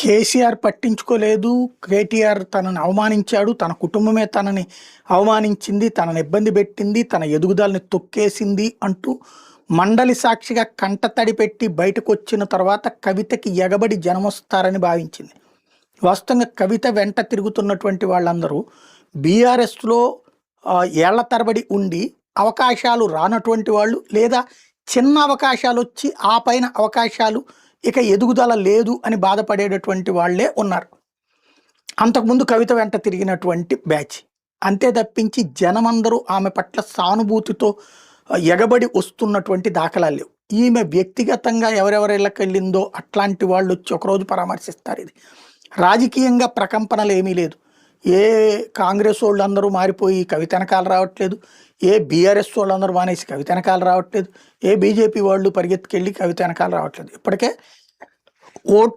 కేసీఆర్ పట్టించుకోలేదు. కేటీఆర్ తనని అవమానించాడు. తన కుటుంబమే తనని అవమానించింది, తనని ఇబ్బంది పెట్టింది, తన ఎదుగుదలని తొక్కేసింది అంటూ మండలి సాక్షిగా కంటతడి పెట్టి బయటకొచ్చిన తర్వాత కవితకి ఎగబడి జనమొస్తారని భావించింది. వాస్తవంగా కవిత వెంట తిరుగుతున్నటువంటి వాళ్ళందరూ బీఆర్ఎస్లో ఏళ్ల తరబడి ఉండి అవకాశాలు రానటువంటి వాళ్ళు, లేదా చిన్న అవకాశాలు వచ్చి ఆ పైన అవకాశాలు ఇక ఎదుగుదల లేదు అని బాధపడేటటువంటి వాళ్ళే ఉన్నారు. అంతకుముందు కవిత వెంట తిరిగినటువంటి బ్యాచ్. అంతే తప్పించి జనమందరూ ఆమె పట్ల సానుభూతితో ఎగబడి వస్తున్నటువంటి దాఖలాలు లేవు. ఈమె వ్యక్తిగతంగా ఎవరెవరిళ్ళకి వెళ్ళిందో అట్లాంటి వాళ్ళు వచ్చి ఒకరోజు పరామర్శిస్తారు. ఇది రాజకీయంగా ప్రకంపనలు ఏమీ లేదు. ఏ కాంగ్రెస్ వాళ్ళు అందరూ మారిపోయి కవిత వెనకాల రావట్లేదు, ఏ బీఆర్ఎస్ వాళ్ళందరూ మానేసి కవిత వెనకాల రావట్లేదు, ఏ బీజేపీ వాళ్ళు పరిగెత్తుకెళ్ళి కవిత వెనకాల రావట్లేదు. ఇప్పటికే ఓట్